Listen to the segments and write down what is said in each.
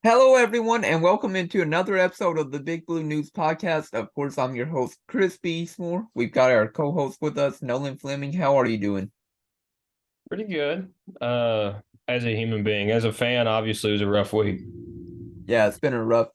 Hello, everyone, and welcome into another episode of the Big Blue News Podcast. Of course, I'm your host, Chris Beasmore. We've got our co-host with us, Nolan Fleming. How are you doing? Pretty good. As a human being, as a fan, obviously it was a rough week. Yeah, it's been a rough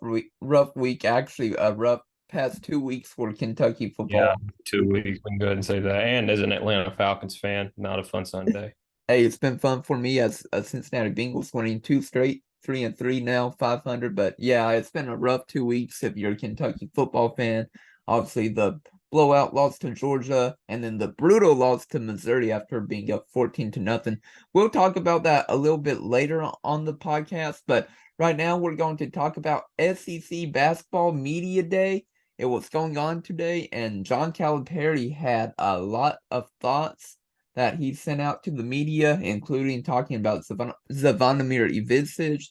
week. Actually, a rough past 2 weeks for Kentucky Yeah, football. 2 weeks. We can go ahead and say that. And as an Atlanta Falcons fan, not a fun Sunday. Hey, it's been fun for me as a Cincinnati Bengals winning two straight, 3-3 now, 500. But yeah, it's been a rough 2 weeks if you're a Kentucky football fan. Obviously, the blowout loss to Georgia and then the brutal loss to Missouri after being up 14-0. We'll talk about that a little bit later on the podcast, but right now we're going to talk about SEC Basketball Media Day. It was going on today, and John Calipari had a lot of thoughts that he sent out to the media, including talking about Zvonimir Ivisic,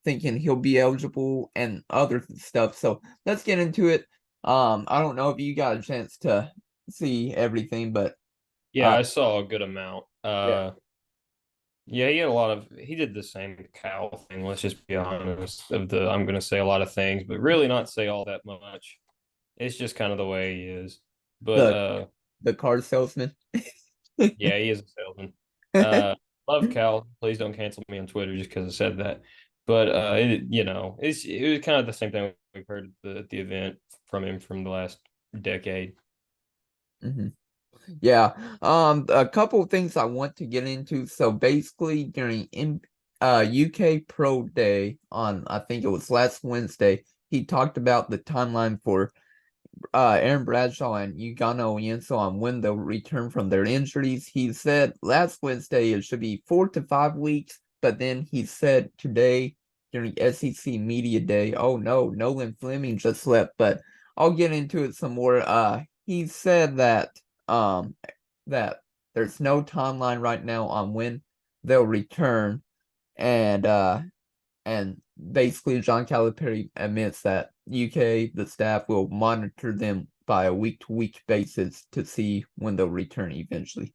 thinking he'll be eligible and other stuff. So let's get into it. I don't know if you got a chance to see everything, but Yeah, uh, I saw a good amount. yeah, Yeah, he did the same Cal thing. Let's just be honest. I'm going to say a lot of things, but really not say all that much. It's just kind of the way he is. But the the car salesman. yeah, he is a salesman. Uh, Love Cal. Please don't cancel me on Twitter just because I said that. But it was kind of the same thing we've heard at the event from him from the last decade. Mhm. Yeah. A couple of things I want to get into. So basically during UK Pro Day on I think it was last Wednesday, he talked about the timeline for Aaron Bradshaw and Ugonna Onyenso on when they'll return from their injuries. He said last Wednesday it should be 4 to 5 weeks, but then he said today during SEC Media Day, oh no, Nolan Fleming just left, but I'll get into it some more. He said um that there's no timeline right now on when they'll return, and basically John Calipari admits that UK, the staff will monitor them by a week-to-week basis to see when they'll return eventually.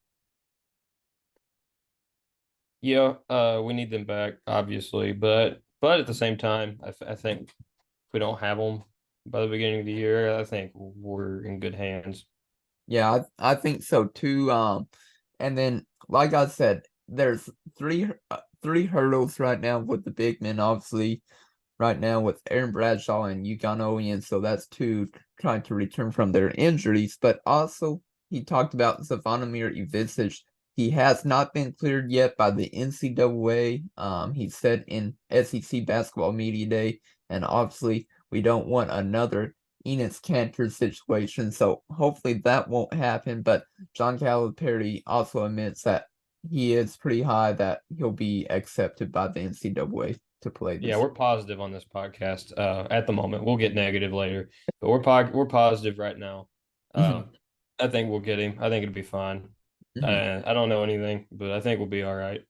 Yeah, we need them back, obviously, but at the same time, I think if we don't have them by the beginning of the year, I think we're in good hands. Yeah, I think so too. And then like I said, there's three hurdles right now with the big men, obviously. Right now with Aaron Bradshaw and Ugonna Onyenso, so that's two trying to return from their injuries. But also, he talked about Zvonimir Ivisic. He has not been cleared yet by the NCAA. He said in SEC Basketball Media Day, and obviously, we don't want another Enes Kanter situation, so hopefully that won't happen. But John Calipari also admits that he is pretty high that he'll be accepted by the NCAA to play Yeah, this. we're positive on this podcast at the moment. We'll get negative later, but we're positive right now. Mhm, I think we'll get him. I think it'll be fine. mhm. I don't know anything, but I think we'll be all right.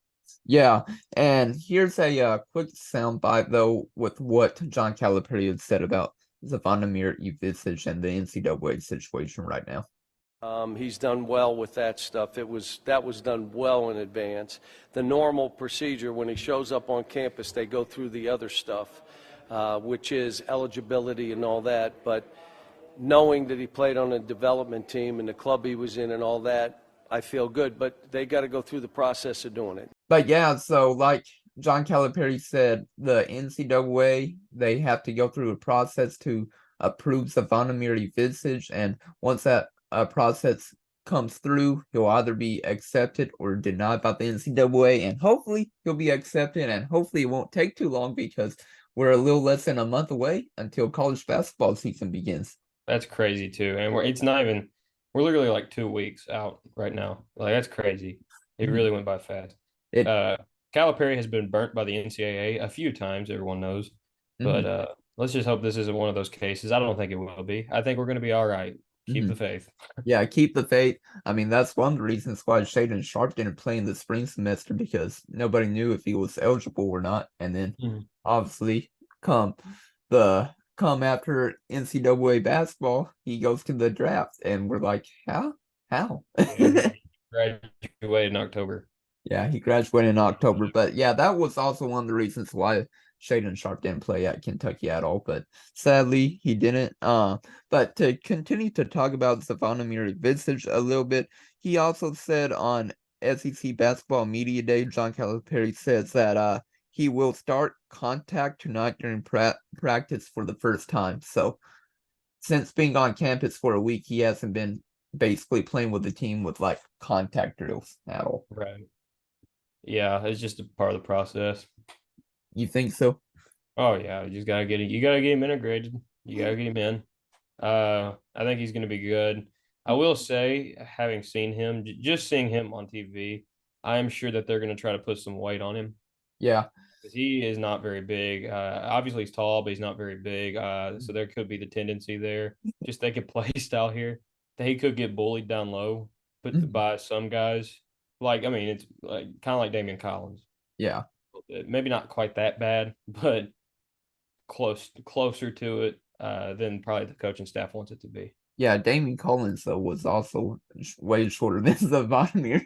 Yeah, and here's a quick soundbite though with what John Calipari had said about Zvonimir Ivisic and the NCAA situation right now. He's done well with that stuff. That was done well in advance. The normal procedure when he shows up on campus, they go through the other stuff, which is eligibility and all that. But knowing that he played on a development team and the club he was in and all that, I feel good. But they got to go through the process of doing it. But yeah, so like John Calipari said, the NCAA they have to go through a process to approve Zvonimir Ivisic, and once that process comes through, he'll either be accepted or denied by the NCAA, and hopefully he'll be accepted, and hopefully it won't take too long because we're a little less than a month away until college basketball season begins. That's crazy too, and it's not even. We're literally like 2 weeks out right now. Like that's crazy. It Mhm. really went by fast. It. Uh, Calipari has been burnt by the NCAA a few times. Everyone knows, but Mhm, let's just hope this isn't one of those cases. I don't think it will be. I think we're going to be all right. Keep mhm. the faith. Yeah, keep the faith. I mean, that's one of the reasons why Shaden Sharp didn't play in the spring semester because nobody knew if he was eligible or not. And then Mhm. obviously come come after NCAA basketball, he goes to the draft and we're like, how? How? Yeah, he graduated in October. Yeah, he graduated in October. But yeah, that was also one of the reasons why Shaden Sharp didn't play at Kentucky at all, but sadly he didn't. But to continue to talk about Zvonimir Ivisic a little bit, he also said on SEC Basketball Media Day, John Calipari says that he will start contact tonight during practice for the first time. So since being on campus for a week, he hasn't been basically playing with the team with like contact drills at all. Right. Yeah, it's just a part of the process. You think so? Oh yeah, you just gotta get it. You gotta get him integrated. You gotta get him in. I think he's gonna be good. I will say, having seen him, just seeing him on TV, I am sure that they're gonna try to put some weight on him. Yeah. Because he is not very big. Obviously, he's tall, but he's not very big. So there could be the tendency there. Just think of play style here that he could get bullied down low, by some guys. Like, I mean, it's like kind of like Damian Collins. Yeah. Maybe not quite that bad, but closer to it than probably the coaching staff wants it to be. Yeah, Damian Collins though was also way shorter than Zvonimir.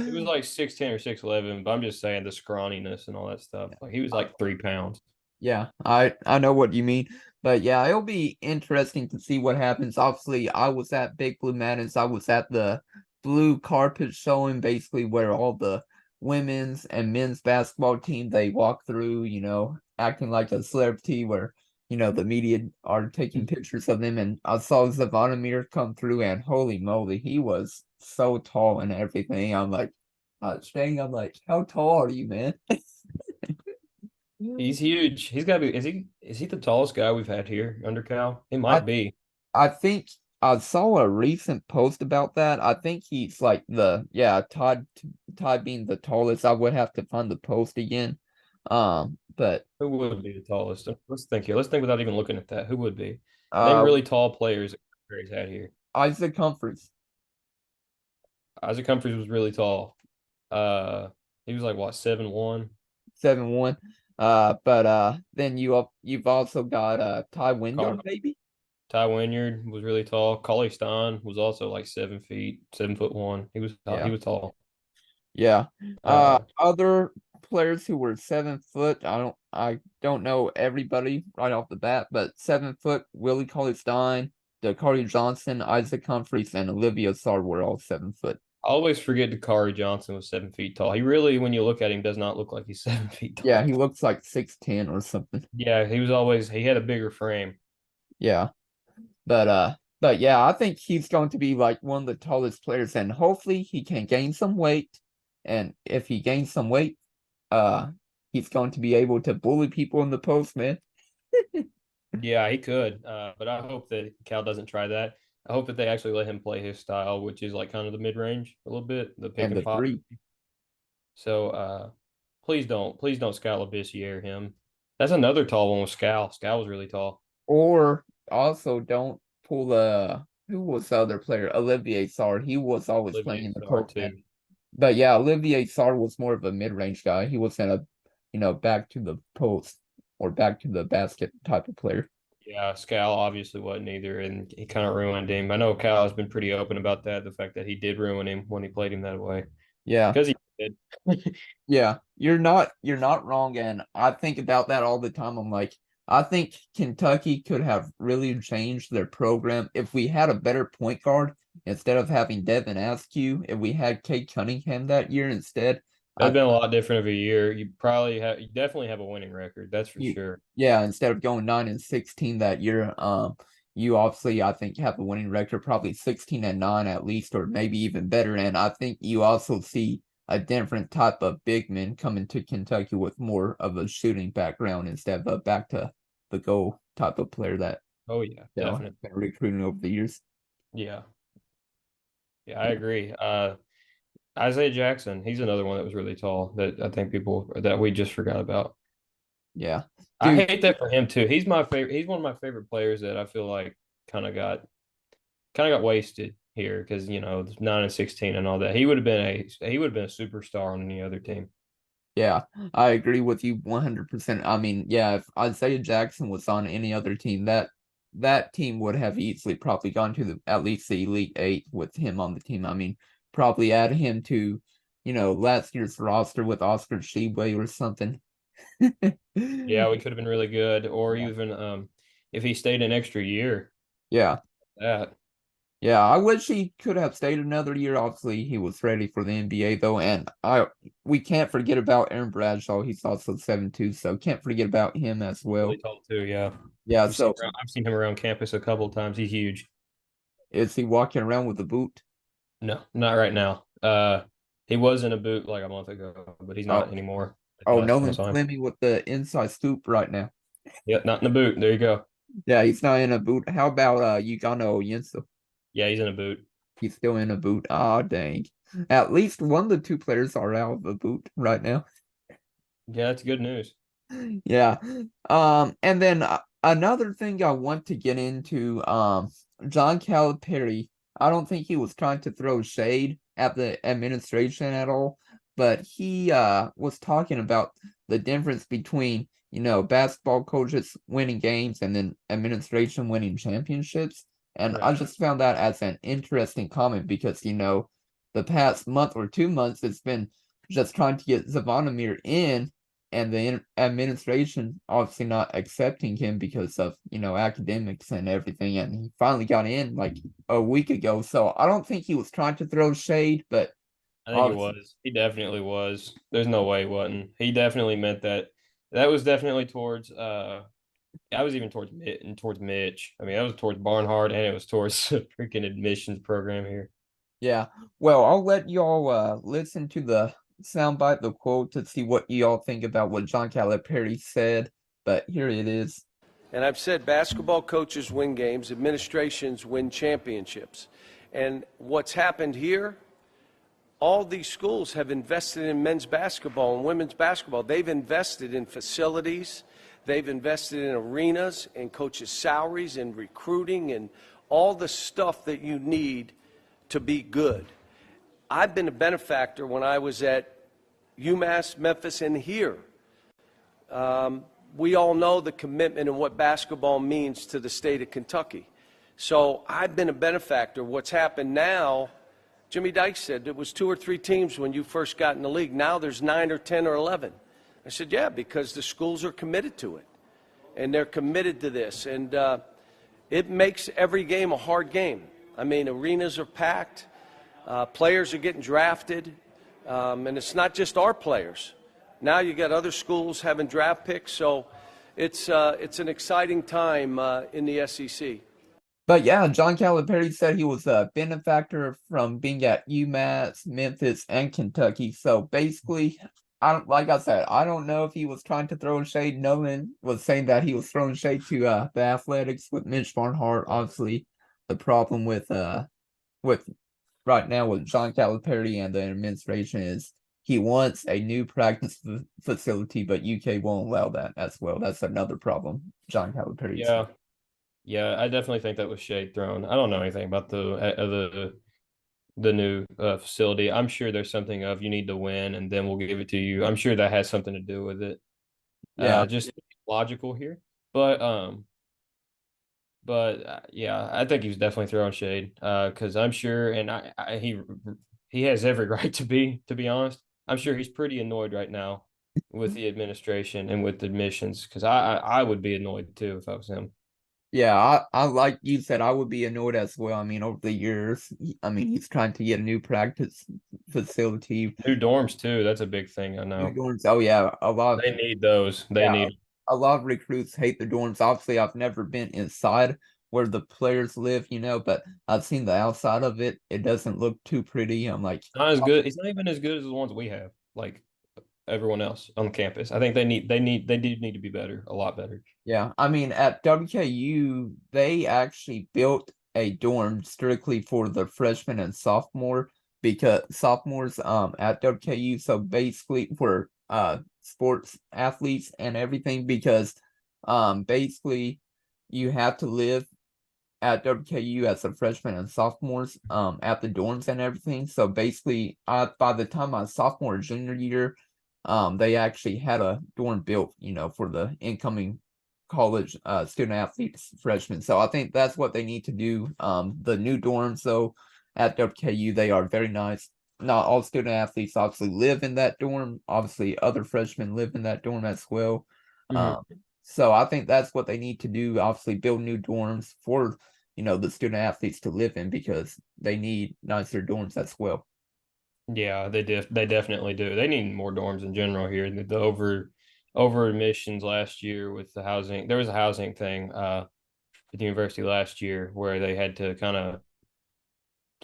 He was like 6'10" or 6'11", but I'm just saying the scrawniness and all that stuff. Like he was like 3 pounds. Yeah, I know what you mean. But yeah, it'll be interesting to see what happens. Obviously, I was at Big Blue Madness. I was at the blue carpet showing, basically where all the women's and men's basketball team they walk through, acting like a celebrity where, the media are taking pictures of them. And I saw Zvonimir come through, and holy moly, he was so tall and everything. I'm like, how tall are you, man? He's huge. He's got to be. Is he the tallest guy we've had here under Cal? He might be. I think I saw a recent post about that. I think he's like Todd being the tallest. I would have to find the post again. But Who would be the tallest? Let's think here. Let's think without even looking at that. Who would be? Name uh, really tall players that Calipari's had here. Isaac Humphries, Isaac Humphries was really tall. He was like what, 7'1"? 7'1". But then you've also got Ty Wyndham, maybe. Ty Wynyard was really tall. Cauley Stein was also like 7 feet, 7'1". He was tall. Yeah. Other players who were 7 foot. I don't know everybody right off the bat, but 7 foot. Willie Cauley Stein, Dakari Johnson, Isaac Humphries, and Olivia Sarr were all 7 foot. I always forget Dakari Johnson was 7 feet tall. He really, when you look at him, does not look like he's 7 feet tall. Yeah, he looks like 6'10" or something. Yeah, he had a bigger frame. Yeah. But yeah, I think he's going to be like one of the tallest players, and hopefully he can gain some weight. And if he gains some weight, he's going to be able to bully people in the post, man. Yeah, he could. But I hope that Cal doesn't try that. I hope that they actually let him play his style, which is like kind of the mid range a little bit, the pick and pop. Three. So please don't Scal Labissiere him. That's another tall one with Scal. Scal was really tall. Or also don't pull who was the other player? Olivier Sarr. He was always playing in the post. But yeah, Olivier Sarr was more of a mid-range guy. He wasn't back to the post or back to the basket type of player. Yeah, Scal obviously wasn't either, and he kind of ruined him. I know Cal has been pretty open about that, the fact that he did ruin him when he played him that way. Yeah. Because he did. Yeah, you're not wrong, and I think about that all the time. I'm like, I think Kentucky could have really changed their program if we had a better point guard instead of having Devin Askew. If we had Cade Cunningham that year instead, that'd been a lot different of a year. You definitely have a winning record. That's for sure. Yeah, instead of going 9-16 that year, you obviously I think have a winning record, probably 16-9 at least, or maybe even better. And I think you also see a different type of big man coming to Kentucky with more of a shooting background instead of a back to the goal type of player that definitely been recruiting over the years. Yeah, I agree. Isaiah Jackson, he's another one that was really tall that I think that we just forgot about. Yeah, I hate that for him too. He's my favorite. He's one of my favorite players that I feel like kind of got wasted here because 9-16 and all that. He would have been a superstar on any other team. Yeah, I agree with you 100%. I mean, yeah, if Isaiah Jackson was on any other team, that team would have easily probably gone to at least the Elite Eight with him on the team. I mean, probably add him to, last year's roster with Oscar Tshiebwe or something. Yeah, we could have been really good, or Yeah. even if he stayed an extra year. Yeah. That Yeah, I wish he could have stayed another year. Obviously, he was ready for the NBA though, and we can't forget about Aaron Bradshaw. He's also 7'2", so can't forget about him as really well. tall too. Yeah, Yeah, so I've seen him around campus a couple of times. He's huge. is he walking around with a boot? No, not right now. He was in a boot like a month ago, but he's Oh, not anymore. oh, Last time I Nolan saw him. Fleming with the inside scoop right now. Yeah, not in a boot. There you go. Yeah, he's not in a boot. How about Ugonna Onyenso? Yeah, he's in a boot. He's still in a boot. Ah, dang. At least one of the two players are out of the boot right now. Yeah, that's good news. Yeah. And then another thing I want to get into, John Calipari. I don't think he was trying to throw shade at the administration at all, but he was talking about the difference between, basketball coaches winning games and then administration winning championships. And I Right. just found that as an interesting comment because, the past month or 2 months, it's been just trying to get Zvonimir in and the administration obviously not accepting him because of academics and everything, and he finally got in like a week ago. So I don't think he was trying to throw shade, but I think he obviously, was. He definitely was. There's no way he wasn't. He definitely meant that. That was definitely towards I was even towards Mitch. I mean, that was towards Barnhart and it was towards the freaking admissions program here. yeah. Well, I'll let y'all listen to the soundbite, the quote, to see what y'all think about what John Calipari said. But here it is. And I've said basketball coaches win games, administrations win championships. And what's happened here, all these schools have invested in men's basketball and women's basketball. They've invested in facilities, they've invested in arenas, in coaches' salaries, in recruiting, and all the stuff that you need to be good. I've been a benefactor when I was at UMass, Memphis, and here. We all know the commitment and what basketball means to the state of Kentucky. So I've been a benefactor. What's happened now, Jimmy Dykes said there was 2 or 3 teams when you first got in the league. Now there's 9 or 10 or 11. I said, yeah, because the schools are committed to it. And they're committed to this. And it makes every game a hard game. I mean, arenas are packed. Players are getting drafted. And it's not just our players. Now you got other schools having draft picks, so it's an exciting time in the SEC. But yeah, John Calipari said he was a benefactor from being at UMass, Memphis, and Kentucky. So basically, like I said, I don't know if he was trying to throw shade. Nolan was saying that he was throwing shade to the Athletics with Mitch Barnhart. Obviously, the problem with right now with John Calipari and the administration is he wants a new practice facility, but UK won't allow that as well. That's another problem. John Calipari. Yeah. Yeah, I definitely think that was shade thrown. I don't know anything about the new facility. I'm sure there's something of you need to win and then we'll give it to you. I'm sure that has something to do with it. Yeah. Just logical here. But yeah, I think he was definitely throwing shade because I'm sure, and he has every right to be honest. I'm sure he's pretty annoyed right now with the administration and with admissions because I would be annoyed too if I was him. Yeah, I like you said, I would be annoyed as well. I mean, over the years, he's trying to get a new practice facility. New dorms too. That's a big thing. I New know dorms. Oh yeah, a lot of they need those. They yeah, need. a lot of recruits hate the dorms. Obviously, I've never been inside where the players live, but I've seen the outside of it. It doesn't look too pretty. I'm like, Not as good. It's not even as good as the ones we have. Like everyone else on campus. I think they do need to be better, a lot better. yeah. I mean, at WKU, they actually built a dorm strictly for the freshmen and sophomore because sophomores at WKU. So basically for sports athletes and everything because basically you have to live at WKU as a freshman and sophomores at the dorms and everything. So basically by the time my sophomore and junior year, they actually had a dorm built, for the incoming college student athletes freshmen. So I think that's what they need to do. The new dorms though at WKU, they are very nice. not all student athletes obviously live in that dorm. Obviously, other freshmen live in that dorm as well. Mhm. So I think that's what they need to do. Obviously, build new dorms for the student athletes to live in because they need nicer dorms as well. Yeah, they definitely do. They need more dorms in general here. The over admissions last year with the housing, there was a housing thing at the university last year where they had to kind of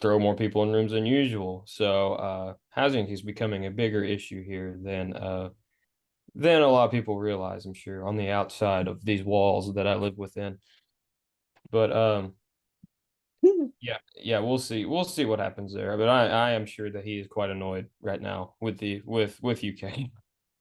throw more people in rooms than usual. So housing is becoming a bigger issue here than a lot of people realize, I'm sure, on the outside of these walls that I live within. But yeah, we'll see what happens there. But I am sure that he is quite annoyed right now with with UK.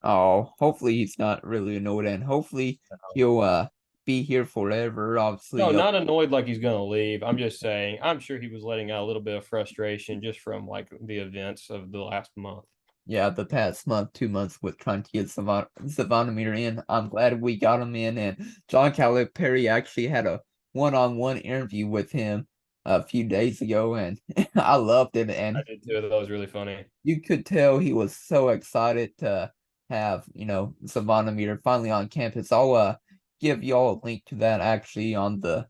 Oh, hopefully he's not really annoyed, and hopefully he'll be here forever. No, Obviously, not annoyed like he's gonna leave. I'm just saying, I'm sure he was letting out a little bit of frustration just from like the events of the last month. yeah, the past month, 2 months with trying to get Zvonimir in. I'm glad we got him in, and John Calipari actually had a one-on-one interview with him a few days ago, and I loved it. I And did too. That was really funny. you could tell he was so excited to have, Savannah finally on campus. I'll give y'all a link to that actually on the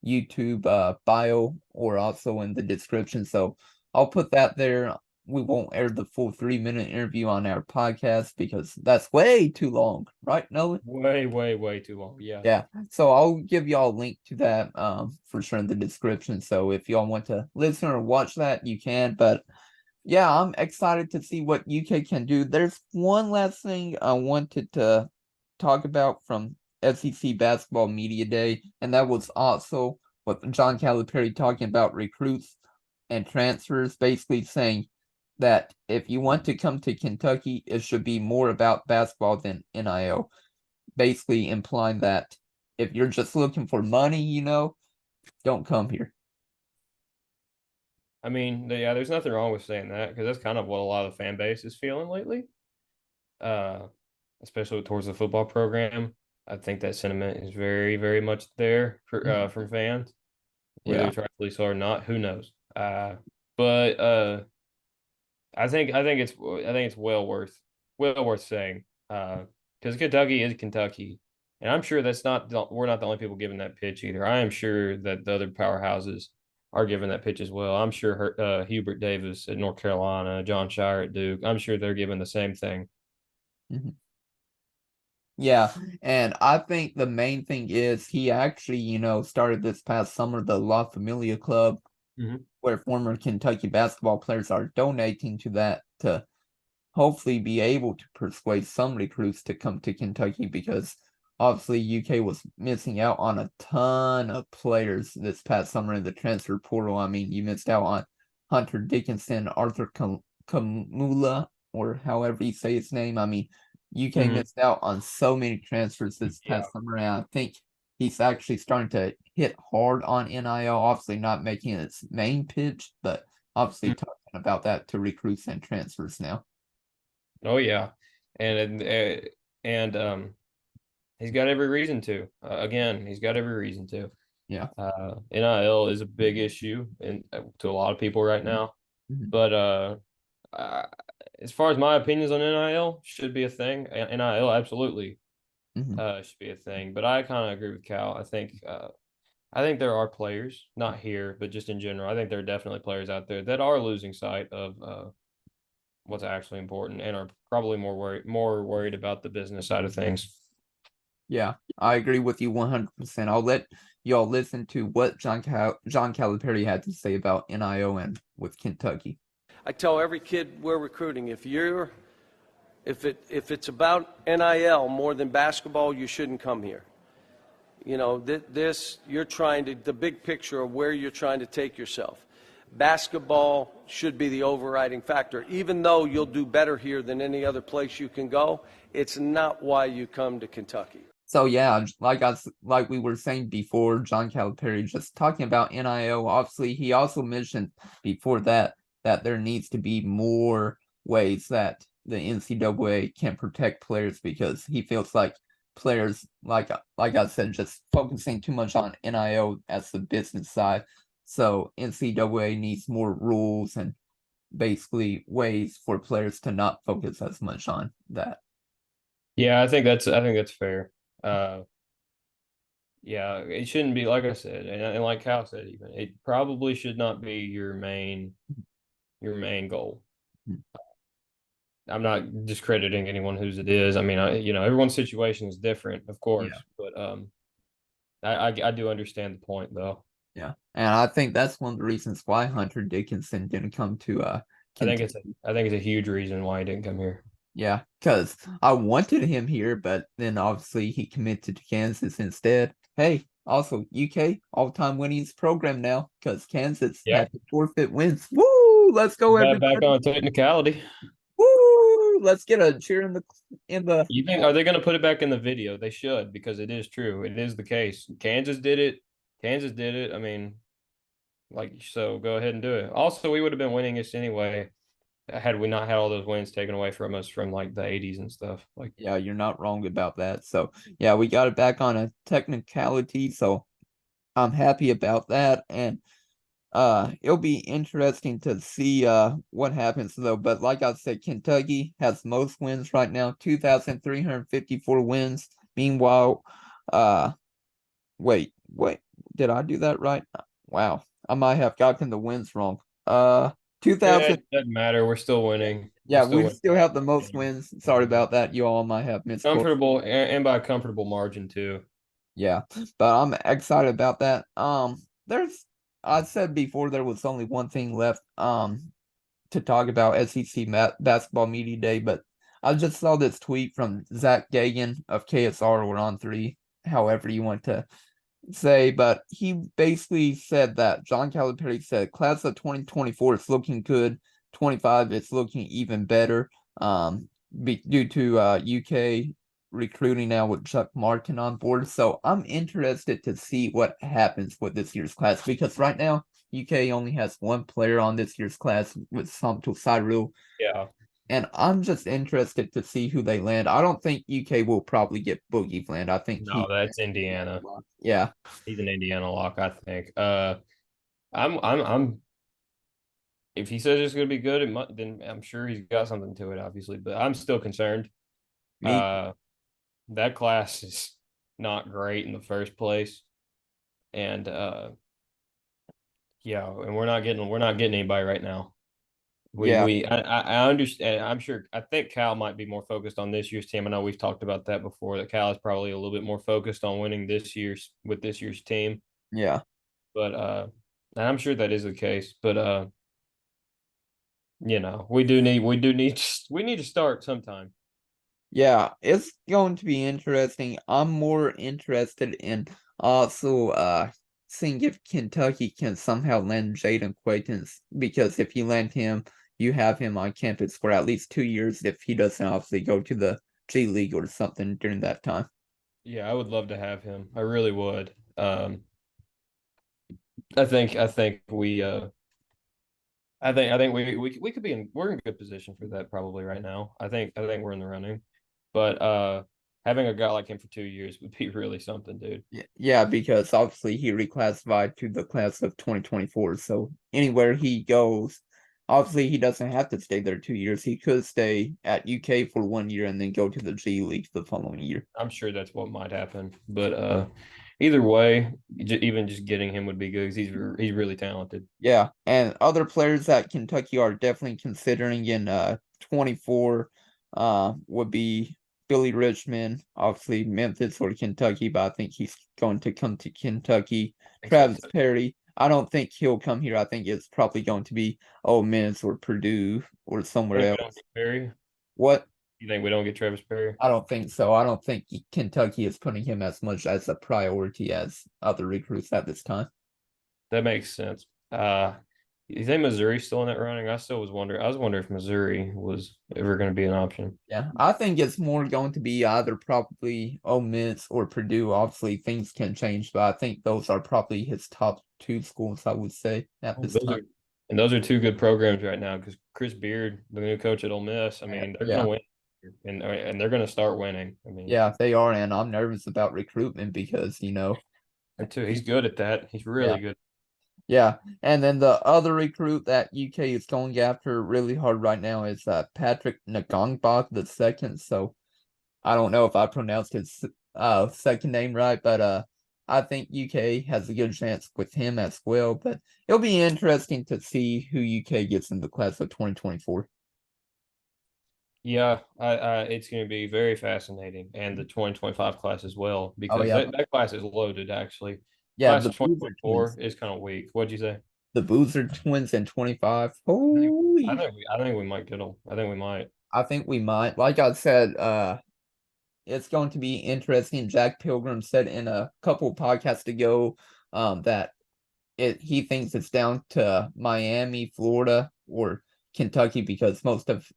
YouTube bio or also in the description. So I'll put that there. We won't air the full 3-minute interview on our podcast because that's way too long, right, Nolan? Way too long. Yeah. Yeah. So I'll give y'all a link to that for sure in the description. So if y'all want to listen or watch that, you can. But yeah, I'm excited to see what UK can do. There's one last thing I wanted to talk about from SEC Basketball Media Day, and that was also what John Calipari talking about recruits and transfers, basically saying that if you want to come to Kentucky, it should be more about basketball than NIL. Basically implying that if you're just looking for money, don't come here. I mean, yeah, there's nothing wrong with saying that because that's kind of what a lot of the fan base is feeling lately. Uh, Especially towards the football program. I think that sentiment is very much there from fans, whether Yeah. it's rightfully so or not. Who knows? But I think it's well worth saying because Kentucky is Kentucky, and I'm sure we're not the only people giving that pitch either. I am sure that the other powerhouses are giving that pitch as well. I'm sure Hubert Davis at North Carolina, John Shire at Duke. I'm sure they're giving the same thing. Mm-hmm. Yeah, and I think the main thing is he actually, started this past summer the La Familia Club, where former Kentucky basketball players are donating to that to hopefully be able to persuade some recruits to come to Kentucky because obviously UK was missing out on a ton of players this past summer in the transfer portal. I mean, you missed out on Hunter Dickinson, Arthur Kamula, or however you say his name. I mean, UK missed out on so many transfers this past summer, and I think he's actually starting to hit hard on NIL, obviously not making it its main pitch, but obviously talking about that to recruits and transfers now. Oh yeah, and he's got every reason to. Again, he's got every reason to. Yeah. NIL is a big issue to a lot of people right now, but as far as my opinions on NIL, should be a thing. NIL absolutely should be a thing. But I kind of agree with Cal. I think there are players, not here, but just in general. I think there are definitely players out there that are losing sight of what's actually important and are probably more worried about the business side of things. Yeah, I agree with you 100%. I'll let y'all listen to what John Calipari had to say about NIL and with Kentucky. I tell every kid we're recruiting, if it's about NIL more than basketball, you shouldn't come here. The big picture of where you're trying to take yourself. Basketball should be the overriding factor. Even though you'll do better here than any other place you can go, it's not why you come to Kentucky. So yeah, like we were saying before, John Calipari just talking about NIL. Obviously, he also mentioned before that there needs to be more ways that the NCAA can protect players because he feels like players, like I said, just focusing too much on NIL as the business side. So NCAA needs more rules and basically ways for players to not focus as much on that. Yeah, I think that's fair. Yeah, it shouldn't be like I said, and like Cal said, even it probably should not be your main goal. Mhm. I'm not discrediting anyone whose it is. I mean, everyone's situation is different, of Yeah. course, but I do understand the point though. Yeah. And I think that's one of the reasons why Hunter Dickinson didn't come to I think it's Kentucky. a I think it's a huge reason why he didn't come here. Yeah, because I wanted him here, but then obviously he committed to Kansas instead. Hey, also UK all-time winningest program now because Kansas Yeah, had to forfeit wins. Woo! Let's go, back everybody! on technicality. Woo! Let's get a cheer in the. You think are they going to put it back in the video? They should because it is true. It is the case. Kansas did it. Kansas did it. I mean, like so, go ahead and do it. Also, we would have been winning this anyway had we not had all those wins taken away from us from like the 80s and stuff. Like, Yeah, you're not wrong about that. So yeah, we got it back on a technicality. So I'm happy about that, and it'll be interesting to see what happens though. But like I said, Kentucky has most wins right now, 2,354 wins. Meanwhile, uh wait, did I do that right? Wow, I might have gotten the wins wrong. 2000, it doesn't matter. We're still winning. We're yeah, still we winning. still have the most wins. Sorry about that. You all might have misquoted. Comfortable and by a comfortable margin too. Yeah, but I'm excited about that. There's I said before there was only one thing left to talk about SEC basketball media day, but I just saw this tweet from Zach Gagan of KSR or on three, however you want to say, but he basically said that John Calipari said class of 2024 is looking good, 25 is looking even better. Due to UK recruiting now with Chuck Martin on board. So I'm interested to see what happens with this year's class because right now UK only has one player on this year's class with Somto Cyril. Yeah. And I'm just interested to see who they land. I don't think UK will probably get Boogie land. I think No, that's Indiana. yeah. He's an Indiana lock, I think. I'm if he says it's going to be good, then I'm sure he's got something to it, obviously. But I'm still concerned. Me, That class is not great in the first place, and yeah, and we're not getting anybody right now. yeah, I understand. I'm sure. I think Cal might be more focused on this year's team. I know we've talked about that before. That Cal is probably a little bit more focused on winning this year's team. yeah. But and I'm sure that is the case. But we need to start sometime. Yeah, it's going to be interesting. I'm more interested in also seeing if Kentucky can somehow land Jaden Quaintance because if you land him, you have him on campus for at least 2 years if he doesn't obviously go to the G League or something during that time. Yeah, I would love to have him. I really would. I think we could we're in good position for that probably right now. I think we're in the running. But having a guy like him for 2 years would be really something, dude. Yeah, because obviously he reclassified to the class of 2024. So anywhere he goes, obviously he doesn't have to stay there 2 years. He could stay at UK for 1 year and then go to the G League the following year. I'm sure that's what might happen. But either way, even just getting him would be good because he's really talented. Yeah, and other players that Kentucky are definitely considering in 24 would be Billy Richmond, obviously Memphis or Kentucky, but I think he's going to come to Kentucky. Travis Perry, I don't think he'll come here. I think it's probably going to be Ole Miss or Purdue or somewhere Think we don't else. get Perry? What? You think we don't get Travis Perry? I don't think so. I don't think Kentucky is putting him as much as a priority as other recruits at this time. That makes sense. You think Missouri's still in that running? I was wondering if Missouri was ever going to be an option. Yeah, I think it's more going to be either probably Ole Miss or Purdue. Obviously, things can change, but I think those are probably his top two schools, I would say, at this time. Those are two good programs right now because Chris Beard, the new coach at Ole Miss, I mean, they're going to win, and they're going to start winning. I mean, yeah, they are, and I'm nervous about recruitment because he's good at that. He's really good. Yeah, and then the other recruit that UK is going after really hard right now is Patrick Ngongbok the second. So I don't know if I pronounced his second name right, but I think UK has a good chance with him as well. But it'll be interesting to see who UK gets in the class of 2024. Yeah, it's going to be very fascinating, and the 2025 class as well, Oh because yeah, that class is loaded actually. yeah, Class the of Boozer twins, 2024 is kind of weak. What'd you say? the Boozer twins in 25. I think I Holy, think I think we might get them. I think we might. I think we might. Like I said, it's going to be interesting. Jack Pilgrim said in a couple podcasts ago, that he thinks it's down to Miami, Florida, or Kentucky because most of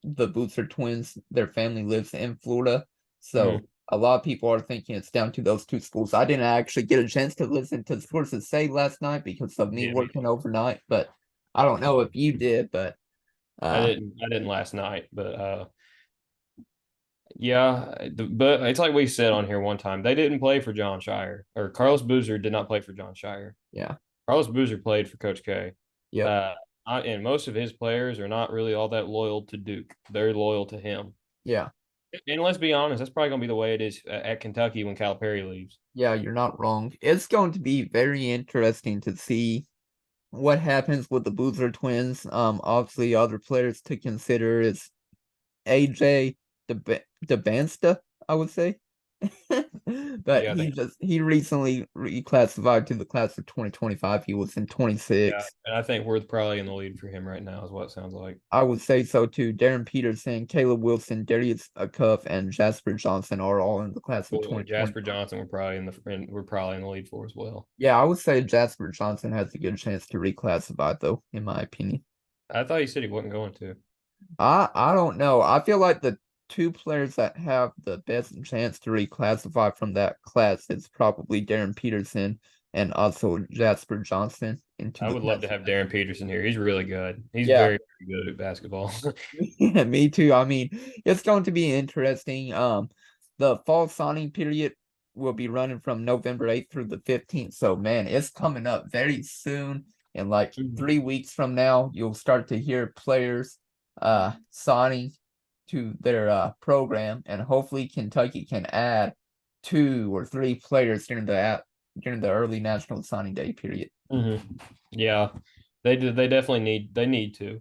the Booster twins, their family lives in Florida. So Mhm. a lot of people are thinking it's down to those two schools. I didn't actually get a chance to listen to the sources say last night because of me Yeah, me working too. overnight, but I don't know if you did, but I uh didn't. I didn't last night, but yeah. But it's like we said on here one time. They didn't play for John Shire, or Carlos Boozer did not play for John Shire. yeah. Carlos Boozer played for Coach K. Yep. Uh, and most of his players are not really all that loyal to Duke. They're loyal to him. Yeah. And let's be honest, that's probably going to be the way it is at Kentucky when Calipari leaves. Yeah, you're not wrong. It's going to be very interesting to see what happens with the Boozer twins. Obviously, other players to consider is AJ DeBansta, I would say. But Yeah, I think. he recently reclassified to the class of 2025. He was in Yeah, 26. and I think we're probably in the lead for him right now, is what it sounds like. I would say so too. Darren Peterson, Caleb Wilson, Darius Cuff, and Jasper Johnson are all in the class of Well, Jasper 2025. Johnson, we're probably in the lead for as well. Yeah, I would say Jasper Johnson has a good chance to reclassify, though, in my opinion. I thought he said he wasn't going to. I don't know. I feel like the two players that have the best chance to reclassify from that class is probably Darren Peterson and also Jasper Johnson into I the would love class. to have Darren Peterson here. He's really good. He's Yeah, very, very good at basketball. yeah, me too. I mean, it's going to be interesting. The fall signing period will be running from November 8th through the 15th. So, man, it's coming up very soon. In like Mhm. 3 weeks from now, you'll start to hear players signing to their program, and hopefully Kentucky can add 2 or 3 players during the early national signing day period. Yeah, they do. They definitely need. They need to.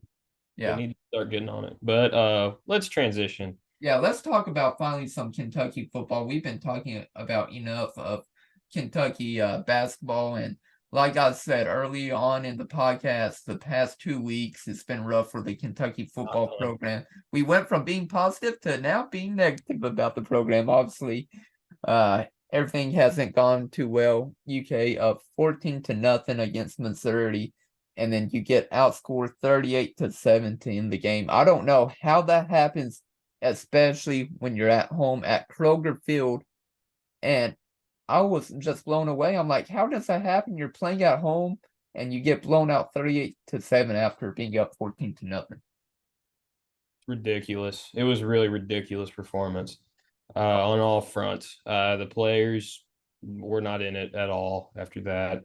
They Yeah. need to start getting on it. But let's transition. Yeah, let's talk about finally some Kentucky football. We've been talking about enough of Kentucky basketball, and like I said early on in the podcast, the past 2 weeks it's been rough for the Kentucky Not football fun. program. We went from being positive to now being negative about the program. Obviously, uh, everything hasn't gone too well. UK up 14-0 against Missouri, and then you get outscored 38-17 in the game. I don't know how that happens, especially when you're at home at Kroger Field. And I was just blown away. I'm like, how does that happen? You're playing at home and you get blown out 38-7 after being up 14-0. Ridiculous. It was a really ridiculous performance on all fronts. The players were not in it at all after that.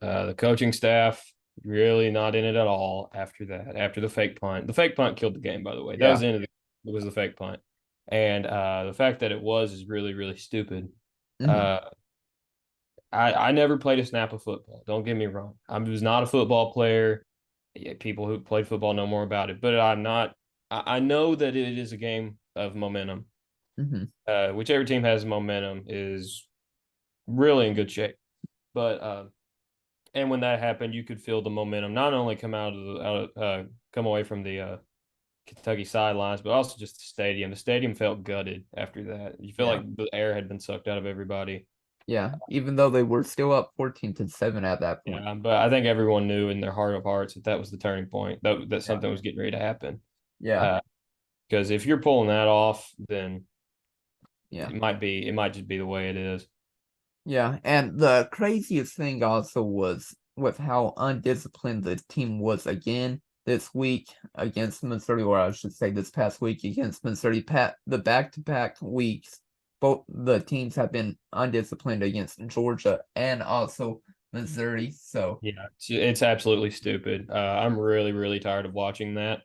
The coaching staff really not in it at all after that. After the fake punt killed the game. By the way, that was Yeah. the end of it was the fake punt, and the fact that it was is really really stupid. Hmm. Uh, I never played a snap of football. Don't get me wrong. I was not a football player. Yeah, people who played football know more about it, but I'm not. I know that it is a game of momentum. Hmm. Whichever team has momentum is really in good shape. But and when that happened, you could feel the momentum not only come away from the Kentucky sidelines, but also just the stadium. The stadium felt gutted after that. You feel Yeah. like the air had been sucked out of everybody. Yeah. Even though they were still up 14-7 at that point. Yeah, but I think everyone knew in their heart of hearts that that was the turning point. That Yeah. something was getting ready to happen. Yeah. Uh, because if you're pulling that off, then Yeah. it might just be the way it is. Yeah, and the craziest thing also was with how undisciplined the team was again this week against Missouri, or I should say this past week against Missouri. The back-to-back weeks, both the teams have been undisciplined against Georgia and also Missouri. So Yeah, it's absolutely stupid. I'm really, really tired of watching that.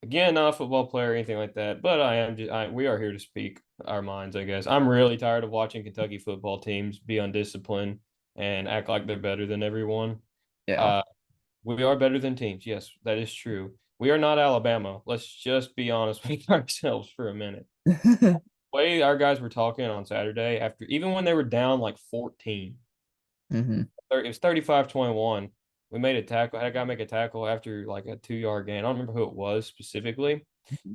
Again, not a football player or anything like that, but we are here to speak our minds, I guess. I'm really tired of watching Kentucky football teams be undisciplined and act like they're better than everyone. yeah. Uh, we are better than teams. Yes, that is true. We are not Alabama. Let's just be honest with ourselves for a minute. The way our guys were talking on Saturday, after even when they were down like 14, hmm it was 35-21. We made a tackle. I had a guy make a tackle after like a 2 yard gain. I don't remember who it was specifically.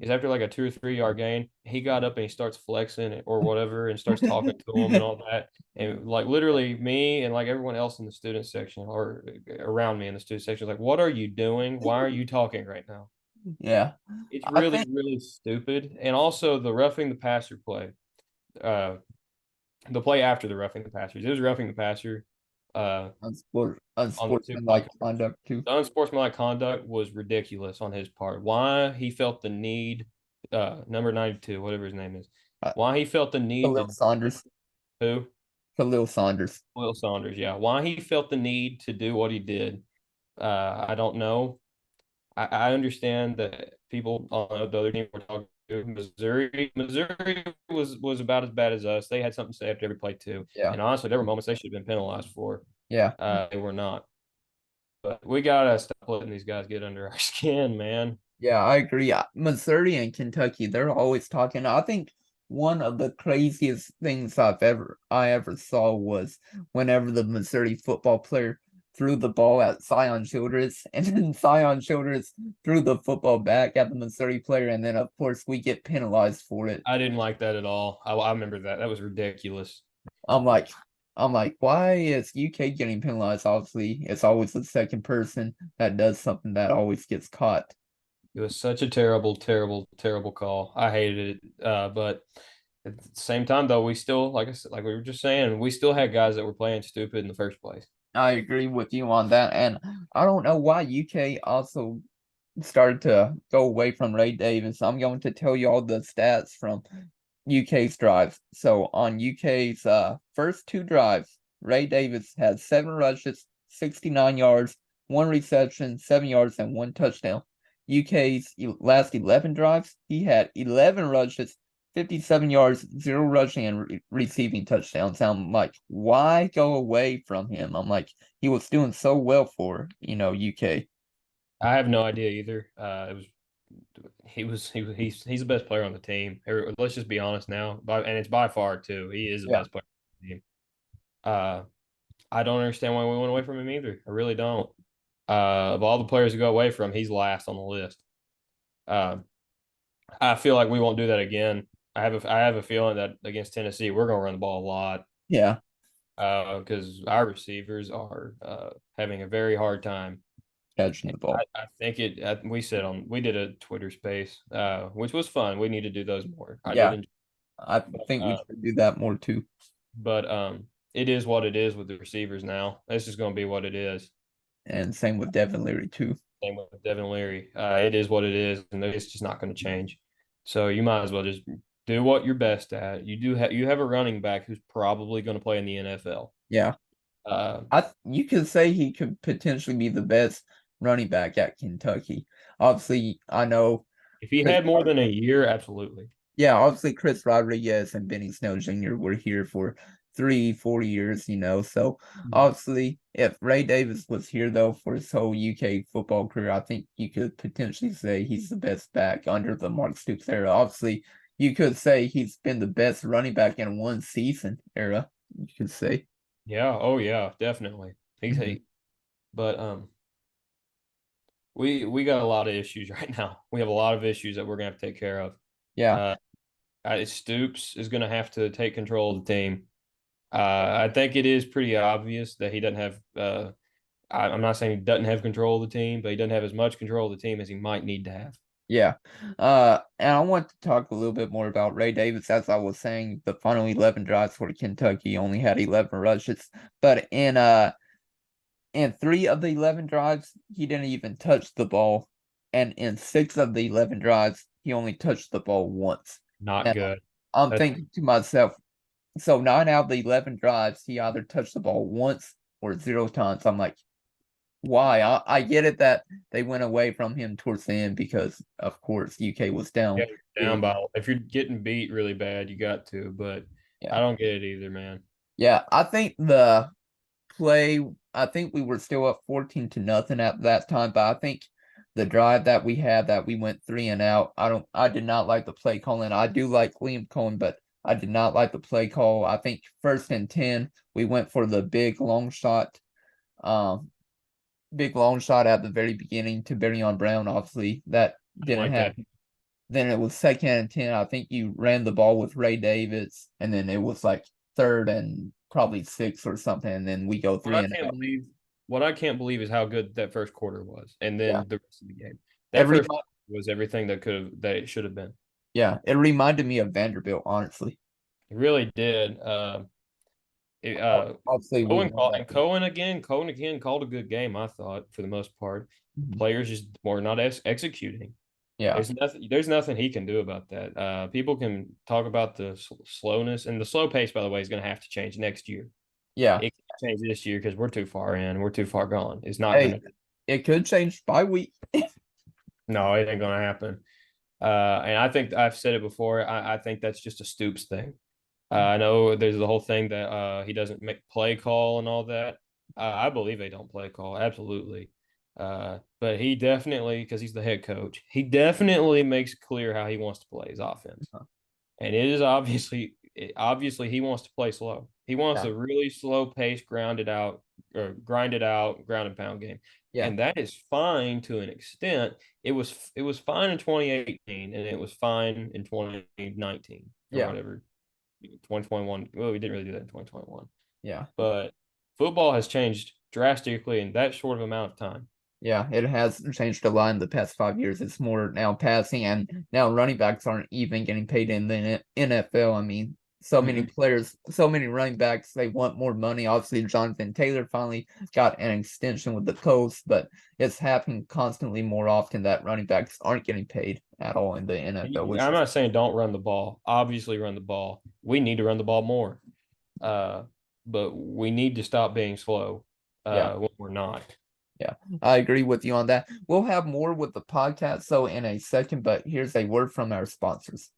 It's after like a 2 or 3 yard gain. He got up and he starts flexing or whatever and starts talking to him and all that. And like literally me and like everyone else in the student section or around me in the student section, like, what are you doing? Why are you talking right now? Yeah. It's I really, think really stupid. And also the roughing the passer play. The play after the roughing the passers. It was roughing the passer. On the two unsportsmanlike conduct too. the unsportsmanlike conduct was ridiculous on his part. Why he felt the need, number 92, whatever his name is, Uh, why he felt the need Khalil to Saunders. who? Khalil Saunders. Will Saunders, yeah. Why he felt the need to do what he did, I don't know. I understand that people on the other team were talking to Missouri was about as bad as us. They had something to say after every play too. Yeah. And honestly, there were moments they should have been penalized for. Yeah. They were not. But we gotta stop letting these guys get under our skin, man. Yeah, I agree. Missouri and Kentucky, they're always talking. I think one of the craziest things I ever saw was whenever the Missouri football player threw the ball at Sion Childress, and then Sion Childress threw the football back at the Missouri player, and then of course we get penalized for it. I didn't like that at all. I remember that. That was ridiculous. I'm like, I'm like, why is UK getting penalized? Obviously, it's always the second person that does something that always gets caught. It was such a terrible, terrible, terrible call. I hated it. But at the same time, though, we still, like I said, like we were just saying, we still had guys that were playing stupid in the first place. I agree with you on that, and I don't know why UK also started to go away from Ray Davis. I'm going to tell you all the stats from UK's drives. So on UK's first two drives, Ray Davis had 7 rushes, 69 yards, 1 reception, 7 yards, and 1 touchdown. UK's last 11 drives, he had 11 rushes, 57 yards, 0 rushing, and receiving touchdowns. I'm like, why go away from him? I'm like, he was doing so well for, UK. I have no idea either. It was he's the best player on the team. Let's just be honest now, and it's by far too. He is the Yeah. best player on the team. I don't understand why we went away from him either. I really don't. Of all the players to go away from, he's last on the list. I feel like we won't do that again. I have a feeling that against Tennessee, we're going to run the ball a lot. Yeah. Because our receivers are having a very hard time Catching the ball. I think we did a Twitter space, which was fun. We need to do those more. Yeah. I think we should do that more too. But it is what it is with the receivers now. This is going to be what it is. And same with Devin Leary too. Same with Devin Leary. It is what it is, and it's just not going to change. So you might as well just do what you're best at. You have a running back who's probably going to play in the NFL. Yeah. You could say he could potentially be the best running back at Kentucky. Obviously, I know if he had more than a year, absolutely. Yeah, obviously Chris Rodriguez and Benny Snell Jr. were here for 3-4 years, So obviously, if Ray Davis was here though for his whole UK football career, I think you could potentially say he's the best back under the Mark Stoops era. Obviously, you could say he's been the best running back in one season era. You could say. Yeah. Oh yeah. Definitely. But we got a lot of issues right now. We have a lot of issues that we're gonna have to take care of. Yeah. Stoops is gonna have to take control of the team. I think it is pretty obvious that he doesn't have. I'm not saying he doesn't have control of the team, but he doesn't have as much control of the team as he might need to have. Yeah. And I want to talk a little bit more about Ray Davis. As I was saying, the final 11 drives for Kentucky only had 11 rushes, but in 3 of the 11 drives, he didn't even touch the ball, and in 6 of the 11 drives, he only touched the ball once. Not good. I'm thinking to myself, so 9 out of the 11 drives, he either touched the ball once or 0 times. I'm like, why? I get it that they went away from him towards the end because, of course, UK was down. Yeah, down by. If you're getting beat really bad, you got to. But Yeah. I don't get it either, man. Yeah, I think I think we were still up 14-0 at that time, but I think the drive that we had that we went 3 and out, I did not like the play calling. I do like Liam Cohen, but I did not like the play call. I think 1st and 10, we went for the big long shot at the very beginning to Barryon Brown. Obviously, that didn't Like happen. that. Then it was 2nd and 10. I think you ran the ball with Ray Davis, and then it was like 3rd and probably 6 or something, and then we go 3 and out. What I can't believe is how good that first quarter was, and then Yeah. the rest of the game. It That first remi- quarter was everything that it should have been. yeah, it reminded me of Vanderbilt, honestly. It really did. Obviously, we won that game. Cohen again called a good game, I thought, for the most part. Mhm. Players just were not executing. Yeah, There's nothing he can do about that. People can talk about the slowness, and the slow pace, by the way, is going to have to change next year. yeah. It can't change this year because we're too far in. We're too far gone. It's not Hey, going to. it could change by week. No, it ain't going to happen. And I think I've said it before. I think that's just a Stoops thing. I know there's the whole thing that he doesn't make play call and all that. I believe they don't play call, absolutely. But he definitely, because he's the head coach, he definitely makes clear how he wants to play his offense. And it is obviously he wants to play slow. He wants Yeah. a really slow pace, ground it out, ground and pound game. Yeah. And that is fine to an extent. It was fine in 2018 and it was fine in 2019 or Yeah. whatever. 2021. Well, we didn't really do that in 2021. Yeah. But football has changed drastically in that short of amount of time. Yeah, it has changed a lot in the past 5 years. It's more now passing, and now running backs aren't even getting paid in the NFL. I mean, so many players, so many running backs, they want more money. Obviously, Jonathan Taylor finally got an extension with the Colts, but it's happening constantly more often that running backs aren't getting paid at all in the NFL. I'm not saying don't run the ball. Obviously, run the ball. We need to run the ball more. But we need to stop being slow when we're not. Yeah, I agree with you on that. We'll have more with the podcast, so in a second, but here's a word from our sponsors.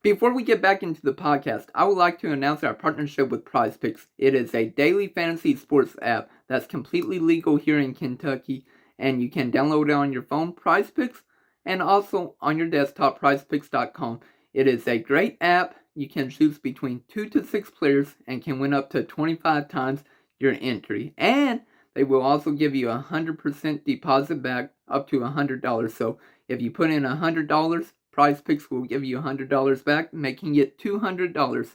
Before we get back into the podcast, I would like to announce our partnership with PrizePicks. It is a daily fantasy sports app that's completely legal here in Kentucky, and you can download it on your phone, PrizePicks, and also on your desktop, prizepicks.com. It is a great app. You can choose between 2 to 6 players and can win up to 25 times your entry. And they will also give you 100% deposit back up to $100. So if you put in $100, PrizePicks will give you $100 back, making it $200.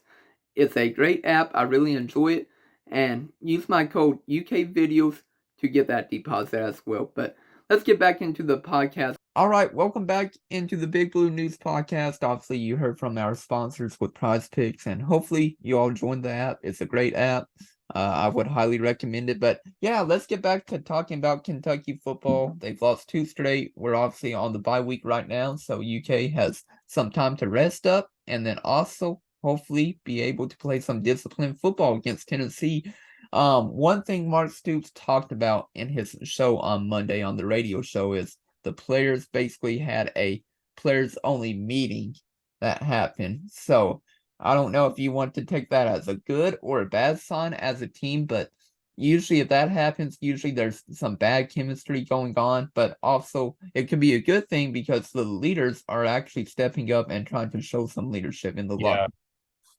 It's a great app. I really enjoy it. And use my code UKVideos to get that deposit as well. But let's get back into the podcast. All right, welcome back into the Big Blue News Podcast. Obviously, you heard from our sponsors with PrizePicks, and hopefully you all joined the app. It's a great app. I would highly recommend it. But yeah, let's get back to talking about Kentucky football. They've lost 2 straight. We're obviously on the bye week right now, so UK has some time to rest up and then also hopefully be able to play some disciplined football against Tennessee. One thing Mark Stoops talked about in his show on Monday on the radio show is the players basically had a players only meeting that happened. So I don't know if you want to take that as a good or a bad sign as a team, but usually if that happens, usually there's some bad chemistry going on, but also it could be a good thing because the leaders are actually stepping up and trying to show some leadership in the locker.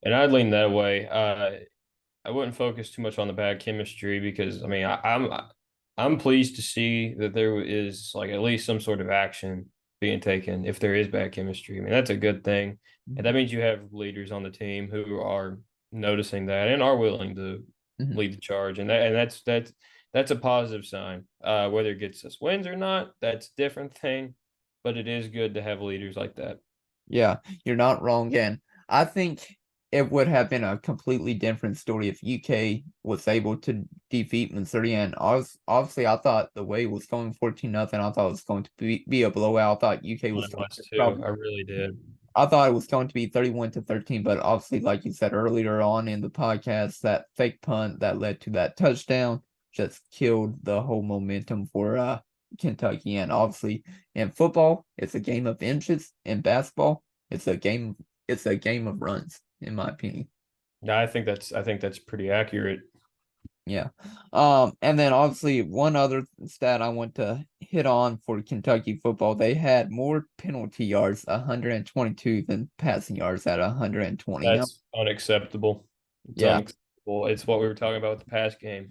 And I'd lean that way. I wouldn't focus too much on the bad chemistry because I mean I'm pleased to see that there is like at least some sort of action being taken if there is bad chemistry. I mean that's a good thing. And that means you have leaders on the team who are noticing that and are willing to lead the charge. And that's a positive sign. Whether it gets us wins or not, that's a different thing. But it is good to have leaders like that. Yeah, you're not wrong. And I think it would have been a completely different story if UK was able to defeat Missouri. And obviously, I thought the way it was going 14-0, I thought it was going to be a blowout. I thought UK was I really did. I thought it was going to be 31-13, but obviously, like you said earlier on in the podcast, that fake punt that led to that touchdown just killed the whole momentum for Kentucky. And obviously, in football, it's a game of inches. In basketball, it's a game of runs, in my opinion. Yeah, I think that's pretty accurate. Yeah. And then obviously one other stat I want to hit on for Kentucky football, they had more penalty yards, 122, than passing yards at 120. Now, That's unacceptable. It's yeah. unacceptable. It's what we were talking about with the pass game.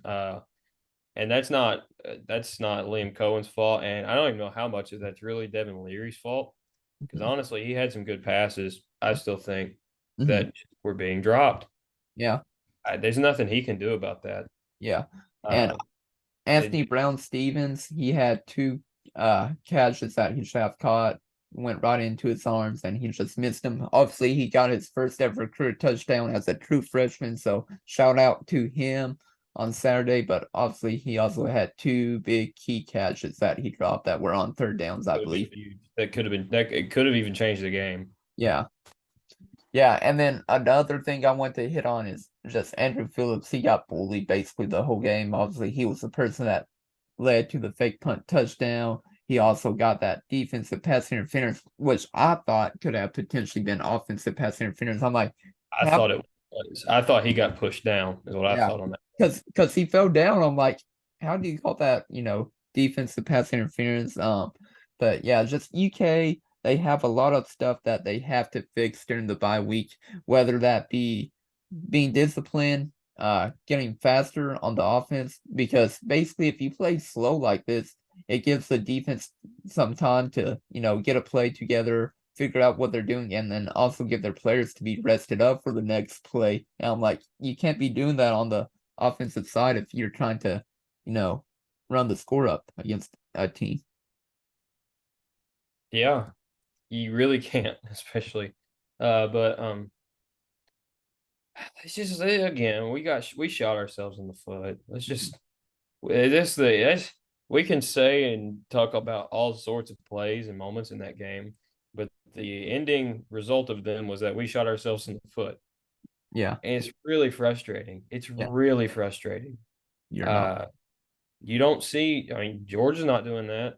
And that's not Liam Cohen's fault. And I don't even know how much of that's really Devin Leary's fault. Because honestly, he had some good passes. I still think Mhm. that were being dropped. Yeah. There's nothing he can do about that. Yeah. And Uh, Anthony Brown Stevens, he had two catches that he should have caught, went right into his arms, and he just missed them. Obviously, he got his first ever career touchdown as a true freshman, so shout out to him on Saturday. But obviously, he also had two big key catches that he dropped that were on third downs, I believe. That could have been that it could have even changed the game. Yeah. Yeah, and then another thing I want to hit on is just Andrew Phillips. He got bullied basically the whole game. Obviously, he was the person that led to the fake punt touchdown. He also got that defensive pass interference, which I thought could have potentially been offensive pass interference. I'm like, I how? thought it was. I thought he got pushed down, is what I Yeah, thought on that. because he fell down. I'm like, how do you call that? Defensive pass interference. But yeah, just UK. They have a lot of stuff that they have to fix during the bye week, whether that be being disciplined, getting faster on the offense. Because basically, if you play slow like this, it gives the defense some time to get a play together, figure out what they're doing, and then also give their players to be rested up for the next play. And I'm like, you can't be doing that on the offensive side if you're trying to, run the score up against a team. Yeah, you really can't, especially. But it's just again we shot ourselves in the foot. Let's just we can say and talk about all sorts of plays and moments in that game, but the ending result of them was that we shot ourselves in the foot. Yeah, And it's really frustrating. It's yeah, really frustrating. you're not. Uh, you don't see. I mean, Georgia's not doing that.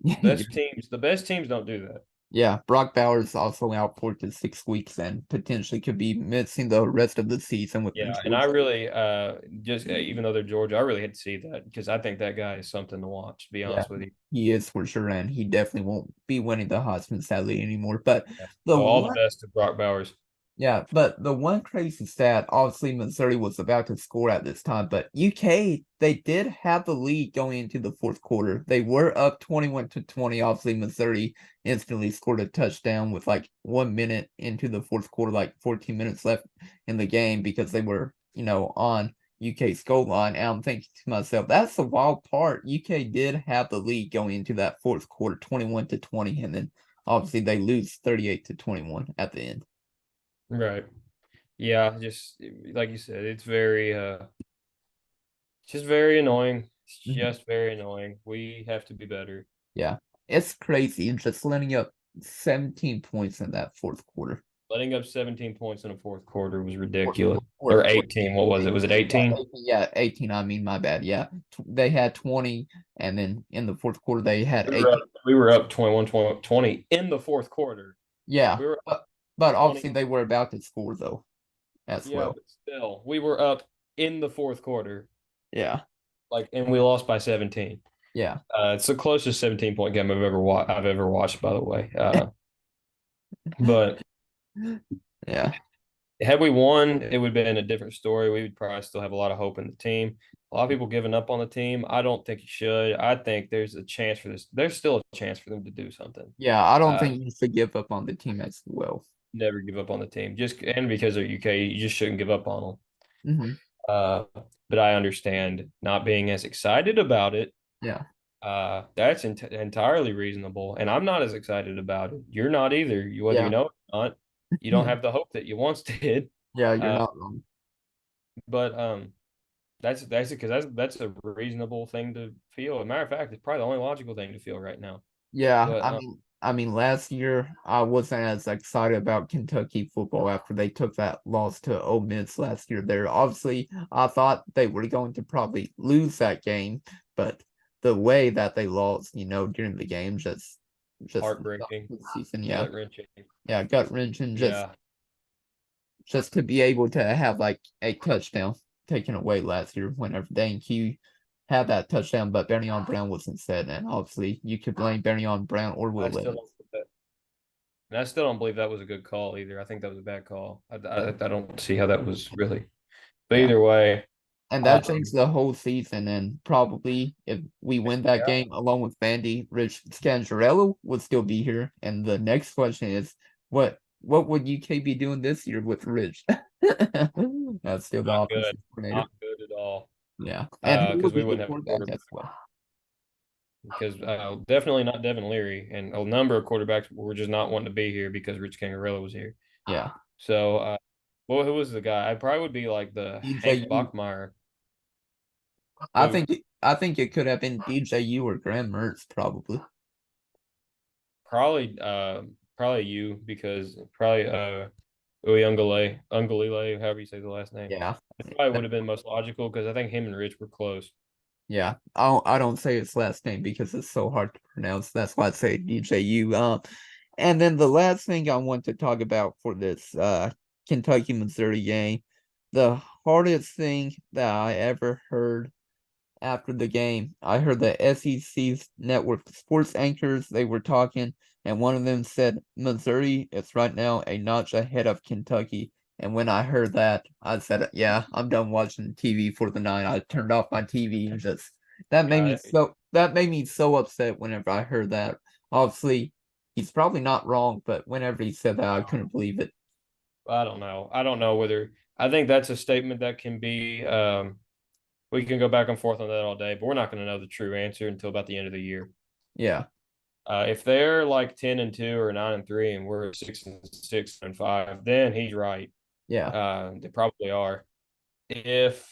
The best teams don't do that. Yeah, Brock Bowers also out 4 to 6 weeks and potentially could be missing the rest of the season with the Yeah, and I Georgia. really just even though they're Georgia, I really had to see that because I think that guy is something to watch. To be Yeah, honest with you. he is for sure, and he definitely won't be winning the Heisman sadly anymore. But Yeah. the Well, all the one best to Brock Bowers. Yeah, but the one crazy stat, obviously Missouri was about to score at this time, but UK, they did have the lead going into the fourth quarter. They were up 21-20. Obviously, Missouri instantly scored a touchdown with like 1 minute into the fourth quarter, like 14 minutes left in the game because they were, on UK's goal line. And I'm thinking to myself, that's the wild part. UK did have the lead going into that fourth quarter, 21-20, and then obviously they lose 38-21 at the end. Right. Yeah, just like you said, it's very just very annoying. It's Mhm. just very annoying. We have to be better. Yeah, it's crazy. Just letting up 17 points in that fourth quarter. Letting up 17 points in a fourth quarter was Or, ridiculous. Or or 18. What was it? Was it 18? 18, yeah, 18. I mean, my bad. Yeah, they had 20, and then in the fourth quarter they had We were 18. up, we were up 21, 20 in the fourth quarter. Yeah, We were up but 20. obviously they were about to score though, as Yeah, well. but still, we were up in the fourth quarter, Yeah, and we lost by 17. yeah, It's the closest 17-point game I've ever watched, by the way. But yeah, had we won, it would have been a different story. We would probably still have a lot of hope in the team. A lot of people giving up on the team. I don't think you should. I think there's a chance for this. There's still a chance for them to do something. yeah. I don't think you should give up on the team as well. Never give up on the team. And because they're UK, you just shouldn't give up on them. Hmm. But I understand not being as excited about it. Yeah, That's entirely reasonable, and I'm not as excited about it. You're not either. Whether you yeah, know it or not, you don't have the hope that you once did. yeah. You're Uh, not wrong. but that's because that's a reasonable thing to feel. As a matter of fact, it's probably the only logical thing to feel right now. Yeah, But I mean, I mean, last year I wasn't as excited about Kentucky football after they took that loss to Ole Miss last year. There, obviously, I thought they were going to probably lose that game, but the way that they lost, during the game, just Heartbreaking, the season, yeah, gut wrenching. yeah, gut wrenching. Yeah, Just to be able to have like a touchdown taken away last year whenever Dane Q had that touchdown, but Berryon Brown wasn't set, and obviously you could blame Berryon Brown or Will I still Levis. don't. And I still don't believe that was a good call either. I think that was a bad call. I don't see how that was really. But Yeah. either way, And that changed the whole season. And probably if we win that game along with Vandy, Rich Scangarello would still be here. And the next question is, what would UK be doing this year with Rich? That's still the not offensive good, coordinator. not good at all. Yeah. And who Because would we be the wouldn't have a quarterback quarterback. as well? Because definitely not Devin Leary, and a number of quarterbacks were just not wanting to be here because Rich Kangarella was here. Yeah. So, well, who was the guy? I probably would be like the Hank DJU. Bachmeyer. I Who think it could have been DJU or Graham Mertz probably. probably you because probably Uyunglele, however you say the last name. Yeah. It probably would have been most logical because I think him and Rich were close. Yeah, I don't say his last name because it's so hard to pronounce. That's why I say DJU. And then the last thing I want to talk about for this Kentucky Missouri game, the hardest thing that I ever heard after the game, I heard the SEC's network sports anchors, they were talking, and one of them said Missouri is right now a notch ahead of Kentucky. And when I heard that, I said, "Yeah, I'm done watching TV for the night." I turned off my TV and just that made me so upset whenever I heard that. Obviously, he's probably not wrong, but whenever he said that, I couldn't believe it. I don't know. I don't know whether I think that's a statement that can be. We can go back and forth on that all day, but we're not going to know the true answer until about the end of the year. Yeah, If they're like 10-2 or 9-3, and we're 6-6 and 5, then he's right. yeah, They probably are. If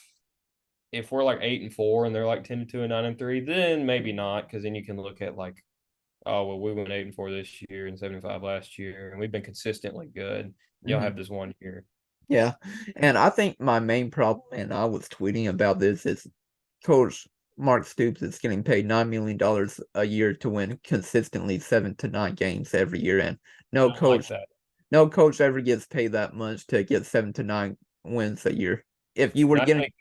we're like 8-4 and they're like 10-2 and 9-3, then maybe not, because then you can look at like, oh well, we went 8-4 this year and 7-5 last year, and we've been consistently good. Y'all mhm, have this one year. yeah. And I think my main problem, and I was tweeting about this, is Coach Mark Stoops is getting paid $9 million a year to win consistently 7 to 9 games every year, and I don't like that. no coach ever gets paid that much to get 7 to 9 wins a year. If you were And I getting, think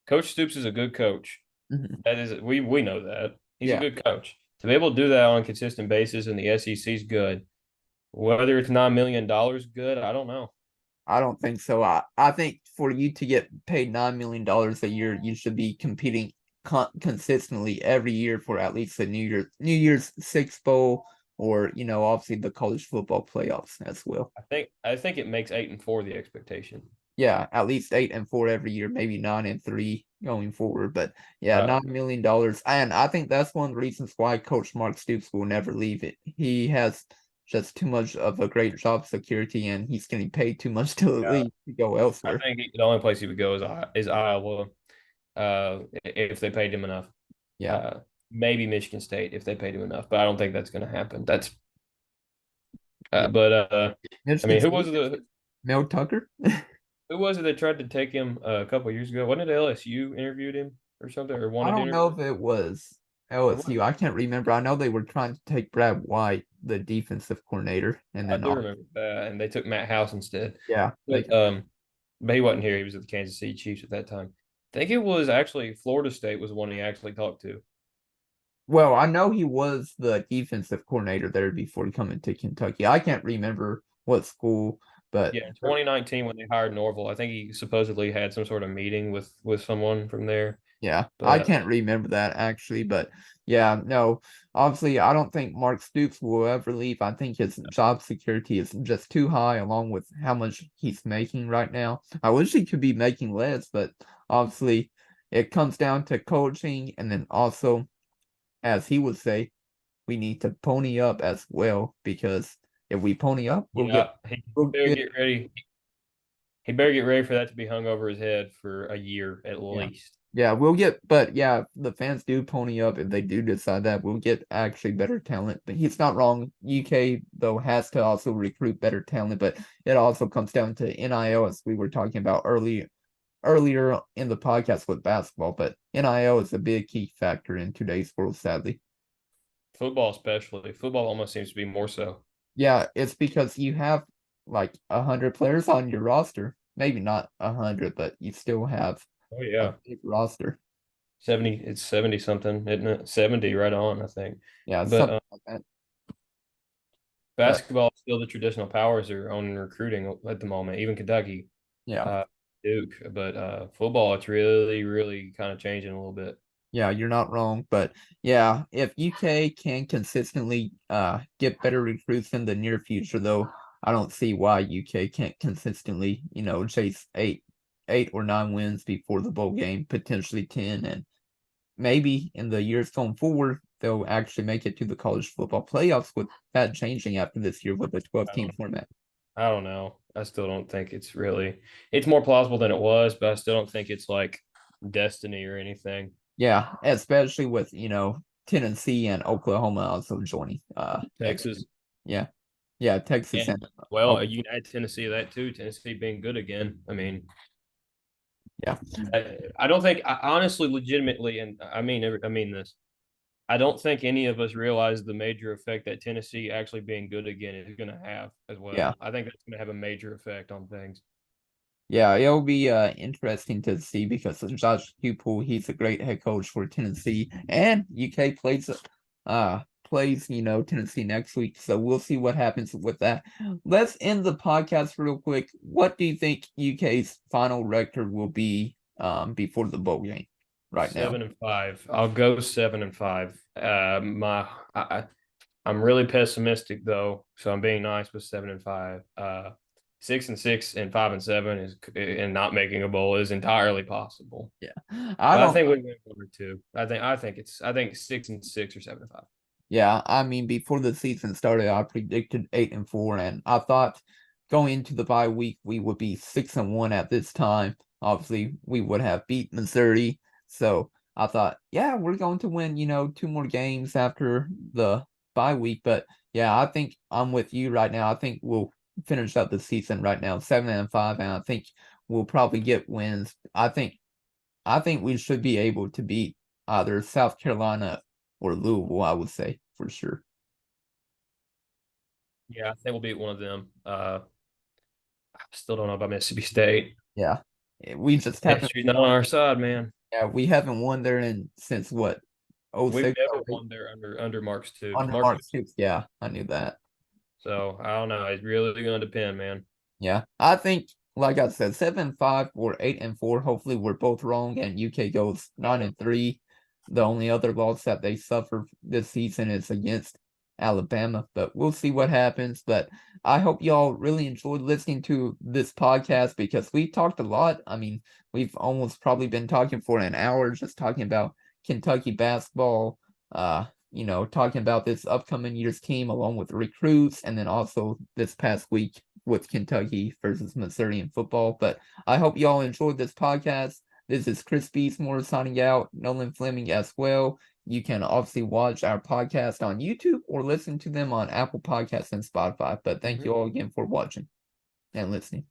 Coach Stoops is a good coach. Mhm. That is, we know that he's a Yeah, good coach. To be able to do that on a consistent basis in the SEC is good. Whether it's $9 million good, I don't know. I don't think so. I think for you to get paid $9 million a year, you should be competing consistently every year for at least the New Year's Six Bowl, or obviously the college football playoffs as well. I think it makes 8-4 the expectation. Yeah, at least 8-4 every year, maybe 9-3 going forward. But yeah, $9 million, and I think that's one of the reasons why Coach Mark Stoops will never leave it. He has just too much of a great job security, and he's getting paid too much to leave to go I elsewhere. think the only place he would go is Iowa, if they paid him enough. Yeah, Maybe Michigan State if they paid him enough, but I don't think that's going to happen. yeah. I mean, Michigan State, Mel Tucker. who was it that tried to take him a couple of years ago? Wasn't it LSU interviewed him or something, or I wanted to don't know interview? if it was LSU. I can't remember. I know they were trying to take Brad White, the defensive coordinator, and I then do remember that, and they took Matt House instead. yeah, But he wasn't here. He was at the Kansas City Chiefs at that time. I think it was actually Florida State was the one he actually talked to. well, I know he was the defensive coordinator there before coming to Kentucky. I can't remember what school, but Yeah, in 2019 when they hired Norville, I think he supposedly had some sort of meeting with someone from there. yeah, I But can't remember that actually. But yeah, no, obviously, I don't think Mark Stoops will ever leave. I think his job security is just too high, along with how much he's making right now. I wish he could be making less, but obviously, it comes down to coaching, and then also, as he would say, we need to pony up as well, because if we pony up, yeah, he we'll better get get ready. he better get ready for that to be hung over his head for a year at least. Yeah, but yeah, if the fans do pony up, if they do decide that, we'll get actually better talent. But he's not wrong. UK, though, has to also recruit better talent, but it also comes down to NIL, as we were talking about earlier in the podcast with basketball. But NIL is a big key factor in today's world, sadly. Football, especially. Football almost seems to be more so. Yeah, it's because you have like 100 players on your roster. Maybe not 100, but you still have Oh, yeah. a big roster. 70, it's 70 something, isn't it? 70 right on, I think. Yeah, But something like that. basketball is still the traditional powers are on recruiting at the moment, even Kentucky, Yeah. Duke. But football, it's really, really kind of changing a little bit. Yeah, you're not wrong. But yeah, if UK can consistently get better recruits in the near future, though, I don't see why UK can't consistently, chase eight or 9 wins before the bowl game, potentially 10, and maybe in the years going forward, they'll actually make it to the college football playoffs with that changing after this year with the 12-team format. I don't know. I still don't think it's more plausible than it was, but I still don't think it's like destiny or anything. Yeah, especially with, Tennessee and Oklahoma also joining. Texas. Yeah. Yeah, Texas and Well, you can add Tennessee to that too. Tennessee being good again. I mean, yeah. I don't think, honestly, legitimately, and I mean this. I don't think any of us realize the major effect that Tennessee actually being good again is going to have as well. Yeah. I think that's going to have a major effect on things. Yeah, it'll be interesting to see because Josh Pupil, he's a great head coach for Tennessee, and UK plays Tennessee next week, so we'll see what happens with that. Let's end the podcast real quick. What do you think UK's final record will be before the bowl game right now? 7-5. I'll go 7-5. I'm really pessimistic though, so I'm being nice with 7-5. 6-6 and 5-7 is and not making a bowl is entirely possible. Yeah, I think we win 1 or 2. I think 6-6 or 7-5. Yeah, I mean, before the season started, I predicted 8-4, and I thought going into the bye week we would be 6-1 at this time. Obviously, we would have beat Missouri, so I thought, yeah, we're going to win, 2 more games after the bye week. But yeah, I think I'm with you right now. I think we'll finish up the season right now 7-5, and I think we'll probably get wins. I think we should be able to beat either South Carolina or Louisville, I would say, for sure. Yeah, I think we'll beat one of them. I still don't know about Mississippi State. Yeah. We just haven't. History's not on our side, man. Yeah, we haven't won there since what? We've 06, never won there under Mark Stoops. under Mark Stoops. Yeah, I knew that. So I don't know. It's really going to depend, man. Yeah, I think, like I said, 7-5 or 8-4. Hopefully, we're both wrong, and UK goes 9-3. The only other loss that they suffer this season is against Alabama, but we'll see what happens. But I hope y'all really enjoyed listening to this podcast because we talked a lot. I mean, we've almost probably been talking for an hour, just talking about Kentucky basketball, talking about this upcoming year's team along with recruits, and then also this past week with Kentucky versus Missouri in football. But I hope y'all enjoyed this podcast. This is Chris Beasmore signing out, Nolan Fleming as well. You can obviously watch our podcast on YouTube or listen to them on Apple Podcasts and Spotify. But thank you all again for watching and listening.